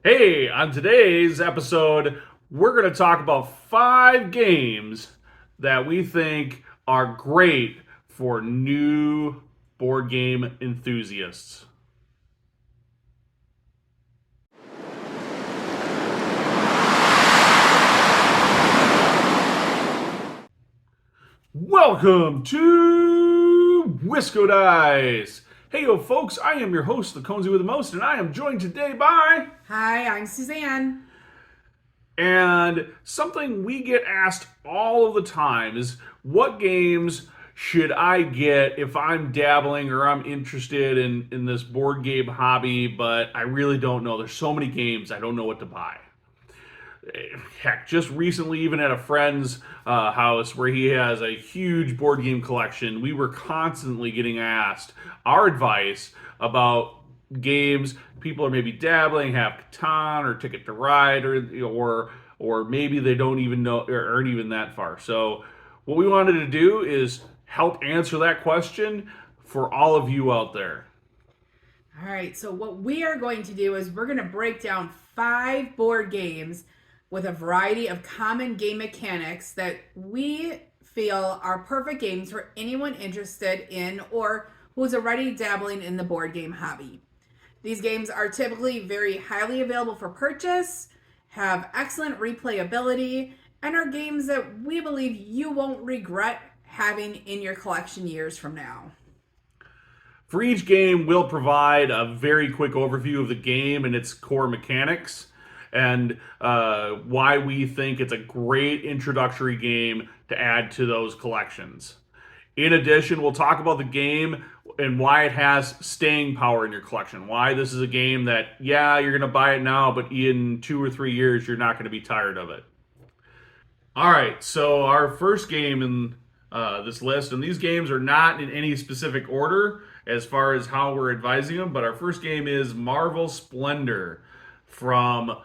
Hey, on today's episode, we're going to talk about 5 games that we think are great for new board game enthusiasts. Welcome to Wisco Dice. Hey, yo, folks, I am your host, the Conesy with the Most, and I am joined today by. Hi, I'm Suzanne. And something we get asked all of the time is what games should I get if I'm dabbling or I'm interested in this board game hobby, but I really don't know. There's so many games, I don't know what to buy. Heck, just recently, even at a friend's house where he has a huge board game collection, we were constantly getting asked our advice about games people are maybe dabbling, have Catan or Ticket to Ride, or maybe they don't even know or aren't even that far. So, what we wanted to do is help answer that question for all of you out there. All right, so what we are going to do is we're going to break down 5 board games with a variety of common game mechanics that we feel are perfect games for anyone interested in or who's already dabbling in the board game hobby. These games are typically very highly available for purchase, have excellent replayability, and are games that we believe you won't regret having in your collection years from now. For each game, we'll provide a very quick overview of the game and its core mechanics, and why we think it's a great introductory game to add to those collections. In addition, we'll talk about the game and why it has staying power in your collection. Why this is a game that, yeah, you're going to buy it now, but in 2 or 3 years, you're not going to be tired of it. All right, so our first game in this list, and these games are not in any specific order as far as how we're advising them, but our first game is Marvel Splendor from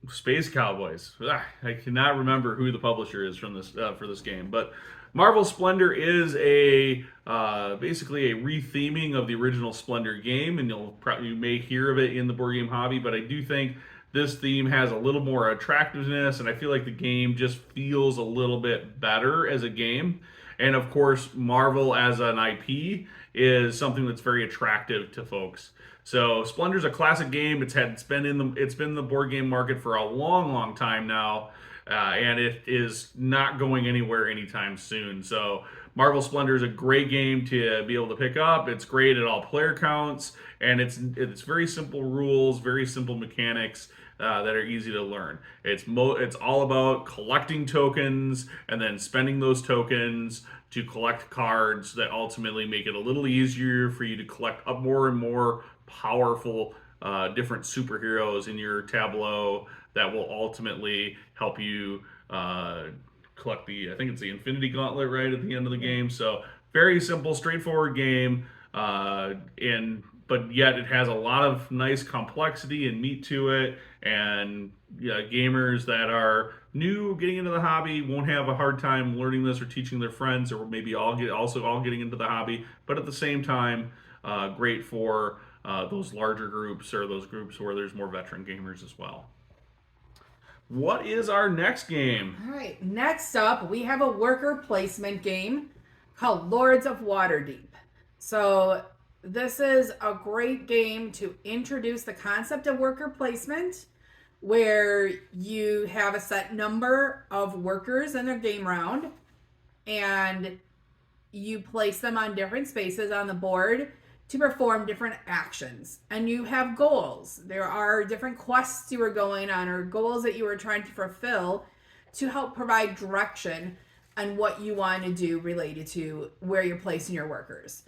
Space Cowboys. I cannot remember who the publisher is from this for this game, but Marvel Splendor is a basically a retheming of the original Splendor game, and you may hear of it in the board game hobby. But I do think this theme has a little more attractiveness, and I feel like the game just feels a little bit better as a game. And of course, Marvel as an IP is something that's very attractive to folks. So Splendor's a classic game. It's been in the board game market for a long, long time now, and it is not going anywhere anytime soon. So Marvel Splendor is a great game to be able to pick up. It's great at all player counts, and it's very simple rules, very simple mechanics. That are easy to learn. It's all about collecting tokens and then spending those tokens to collect cards that ultimately make it a little easier for you to collect up more and more powerful different superheroes in your tableau that will ultimately help you collect I think it's the Infinity Gauntlet right at the end of the game. So very simple, straightforward game, and but yet it has a lot of nice complexity and meat to it. And yeah, gamers that are new getting into the hobby won't have a hard time learning this or teaching their friends, or maybe all getting into the hobby. But at the same time, great for those larger groups or those groups where there's more veteran gamers as well. What is our next game? All right, next up, we have a worker placement game called Lords of Waterdeep. So, this is a great game to introduce the concept of worker placement, where you have a set number of workers in a game round and you place them on different spaces on the board to perform different actions. And you have goals. There are different quests you are going on or goals that you are trying to fulfill to help provide direction on what you want to do related to where you're placing your workers.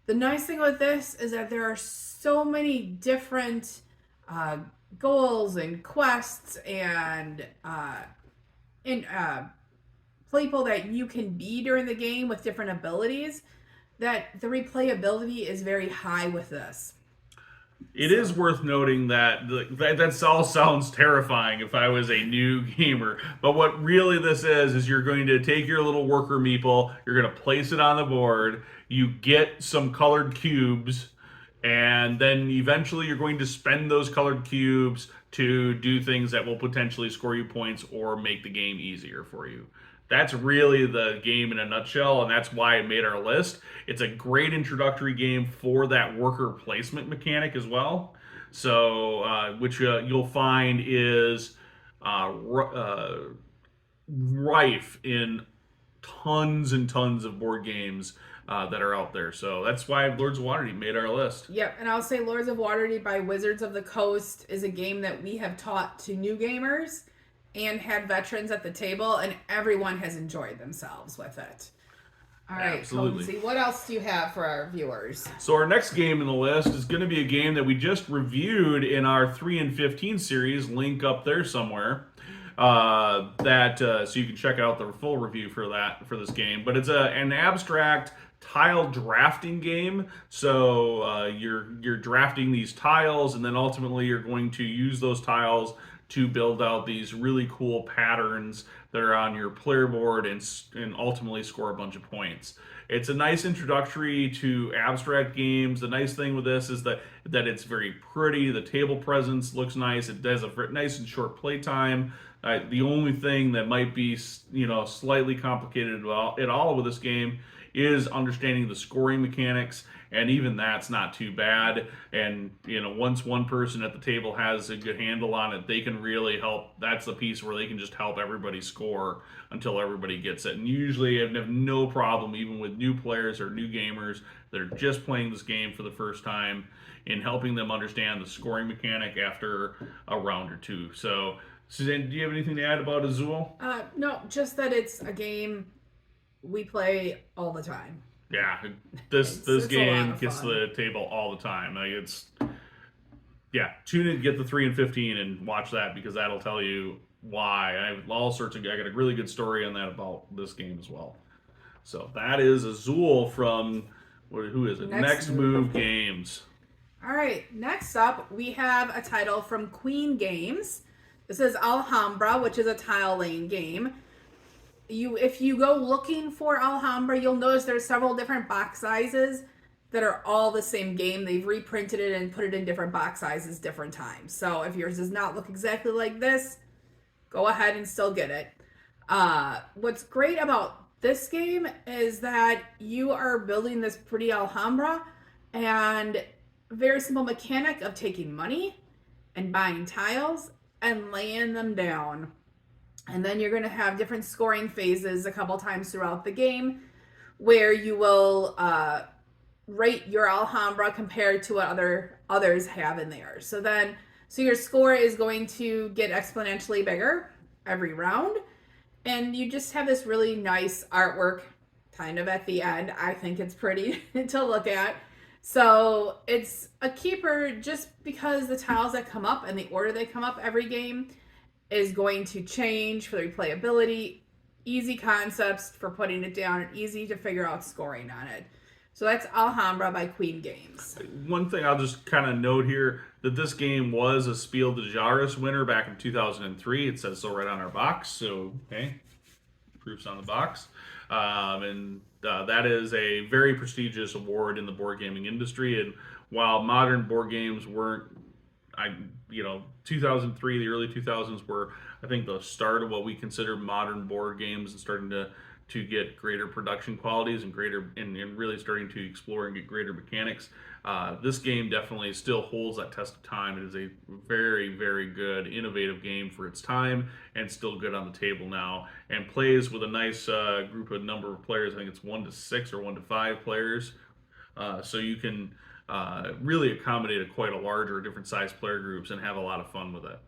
The nice thing with this is that there are so many different goals and quests and people that you can be during the game with different abilities that the replayability is very high with this. It is worth noting that all sounds terrifying if I was a new gamer. But what really this is you're going to take your little worker meeple, you're going to place it on the board, you get some colored cubes, And then eventually you're going to spend those colored cubes to do things that will potentially score you points or make the game easier for you. That's really the game in a nutshell, and that's why it made our list. It's a great introductory game for that worker placement mechanic as well. So, which you'll find is rife in tons and tons of board games that are out there. So that's why Lords of Waterdeep made our list. Yep, and I'll say Lords of Waterdeep by Wizards of the Coast is a game that we have taught to new gamers and had veterans at the table, and everyone has enjoyed themselves with it. All right, Absolutely. Conesy, what else do you have for our viewers? So our next game in the list is going to be a game that we just reviewed in our 3 and 15 series. Link up there somewhere. So you can check out the full review for this game. But it's an abstract tile drafting game. So you're drafting these tiles, and then ultimately you're going to use those tiles to build out these really cool patterns that are on your player board and ultimately score a bunch of points. It's a nice introductory to abstract games. The nice thing with this is that it's very pretty. The table presence looks nice. It does a nice and short play time. The only thing that might be slightly complicated at all with this game is understanding the scoring mechanics, and even that's not too bad. And once one person at the table has a good handle on it, they can really help. That's the piece where they can just help everybody score until everybody gets it. And usually I have no problem, even with new players or new gamers that are just playing this game for the first time, in helping them understand the scoring mechanic after a round or two. So Suzanne, do you have anything to add about Azul? No, just that it's a game we play all the time. Yeah, this it's game gets to the table all the time. Tune in, get the 3 and 15, and watch that, because that'll tell you why. I have all sorts of. I got a really good story on that about this game as well. So that is Azul from who is it? Next Move Games. All right, next up we have a title from Queen Games. This is Alhambra, which is a tile laying game. If you go looking for Alhambra, you'll notice there's several different box sizes that are all the same game. They've reprinted it and put it in different box sizes different times. So if yours does not look exactly like this, go ahead and still get it. What's great about this game is that you are building this pretty Alhambra, and very simple mechanic of taking money and buying tiles and laying them down. And then you're going to have different scoring phases a couple times throughout the game where you will rate your Alhambra compared to what others have in theirs. So your score is going to get exponentially bigger every round. And you just have this really nice artwork kind of at the end. I think it's pretty to look at. So it's a keeper just because the tiles that come up and the order they come up every game is going to change for the replayability. Easy concepts for putting it down, and easy to figure out scoring on it. So that's Alhambra by Queen Games. One thing I'll just kind of note here, that this game was a Spiel des Jahres winner back in 2003. It says so right on our box. So, okay, proofs on the box. That is a very prestigious award in the board gaming industry. And while modern board games weren't, 2003, the early 2000s were, I think, the start of what we consider modern board games, and starting to get greater production qualities and really starting to explore and get greater mechanics. This game definitely still holds that test of time. It is a very, very good, innovative game for its time, and still good on the table now, and plays with a nice number of players. I think it's 1 to 6 or 1 to 5 players. So you can really accommodate quite a larger, different size player groups and have a lot of fun with it.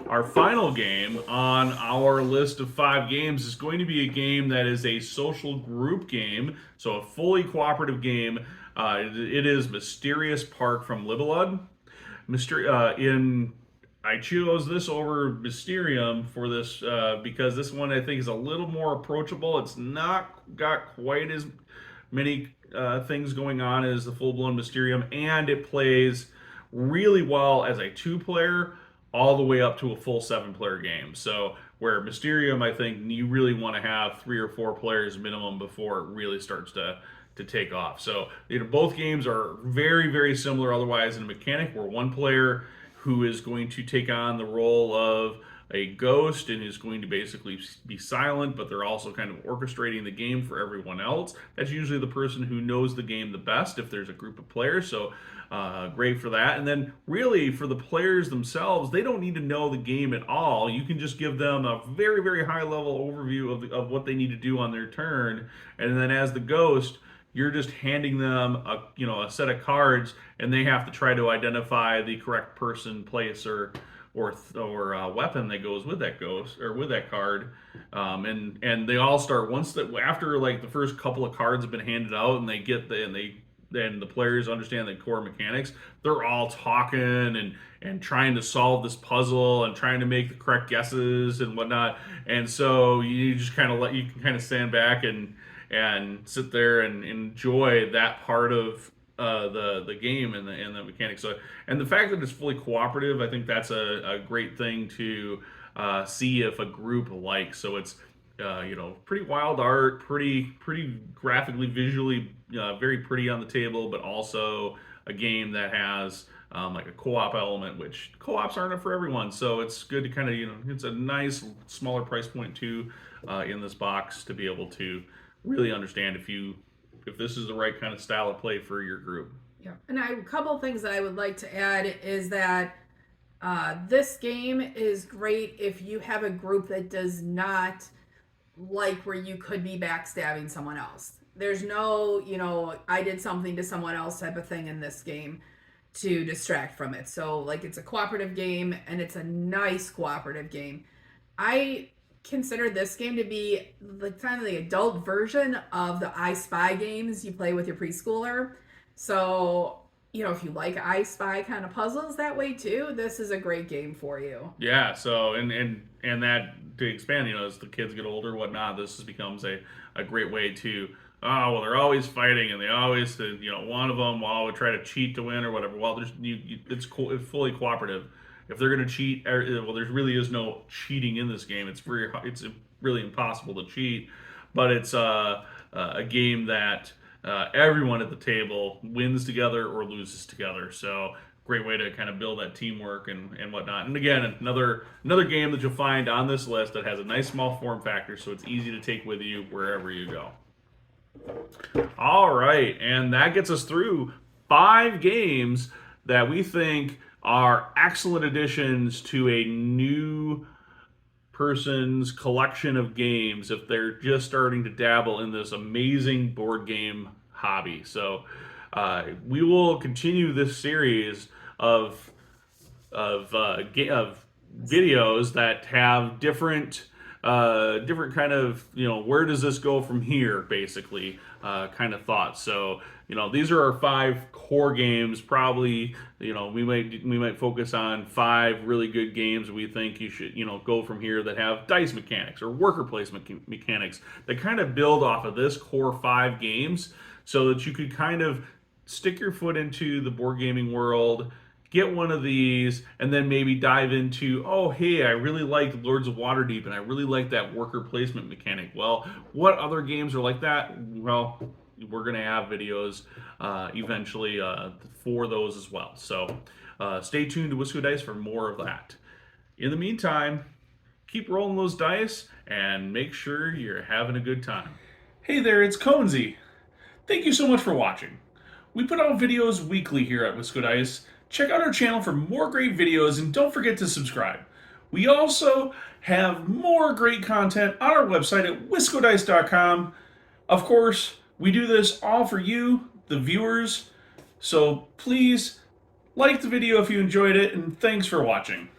Our final game on our list of 5 games is going to be a game that is a social group game, so a fully cooperative game. It is Mysterious Park from Libelud. I chose this over Mysterium for this because this one I think is a little more approachable. It's not got quite as many things going on as the full-blown Mysterium, and it plays really well as a 2-player all the way up to a full 7-player game. So where Mysterium, I think you really want to have 3 or 4 players minimum before it really starts to to take off. So both games are very, very similar otherwise in a mechanic, where one player who is going to take on the role of a ghost and is going to basically be silent, but they're also kind of orchestrating the game for everyone else. That's usually the person who knows the game the best if there's a group of players. So great for that. And then really for the players themselves, they don't need to know the game at all. You can just give them a very, very high level overview of what they need to do on their turn. And then as the ghost, you're just handing them a set of cards, and they have to try to identify the correct person, place, or weapon that goes with that ghost or with that card. And they all start after like the first couple of cards have been handed out, and the players understand the core mechanics. They're all talking and trying to solve this puzzle and trying to make the correct guesses and whatnot. And so you just you can kind of stand back and sit there and enjoy that part of the game and the mechanics. So, and the fact that it's fully cooperative, I think that's a great thing to see if a group likes. So it's pretty wild art, pretty graphically, visually, very pretty on the table, but also a game that has like a co-op element, which co-ops aren't for everyone. So it's good to kind of it's a nice smaller price point too in this box to be able to really understand if this is the right kind of style of play for your group. Yeah, and a couple of things that I would like to add is that this game is great if you have a group that does not like where you could be backstabbing someone else. There's no, I did something to someone else type of thing in this game to distract from it. So, like, it's a cooperative game, and it's a nice cooperative game. I consider this game to be like kind of the adult version of the I Spy games you play with your preschooler. So, if you like I Spy kind of puzzles that way too, this is a great game for you. Yeah. So and that to expand, as the kids get older, whatnot, this becomes a great way to. Oh well, they're always fighting, and they always, one of them will try to cheat to win or whatever. Well, it's fully cooperative. If they're going to cheat, there really is no cheating in this game. It's really impossible to cheat, but it's a game that everyone at the table wins together or loses together. So great way to kind of build that teamwork and whatnot. And again, another game that you'll find on this list that has a nice small form factor, so it's easy to take with you wherever you go. All right, and that gets us through 5 games that we think are excellent additions to a new person's collection of games if they're just starting to dabble in this amazing board game hobby. So we will continue this series of videos that have different kind of where does this go from here, basically kind of thoughts. So these are our 5 core games. Probably we might focus on 5 really good games we think you should go from here that have dice mechanics or worker placement mechanics that kind of build off of this core 5 games, so that you could kind of stick your foot into the board gaming world, get one of these, and then maybe dive into, oh, hey, I really liked Lords of Waterdeep, and I really like that worker placement mechanic. Well, what other games are like that? Well, we're going to have videos eventually for those as well. So stay tuned to Wisco Dice for more of that. In the meantime, keep rolling those dice and make sure you're having a good time. Hey there, it's Conesy. Thank you so much for watching. We put out videos weekly here at Wisco Dice. Check out our channel for more great videos, and don't forget to subscribe. We also have more great content on our website at wiscodice.com. Of course, we do this all for you, the viewers, so please like the video if you enjoyed it, and thanks for watching.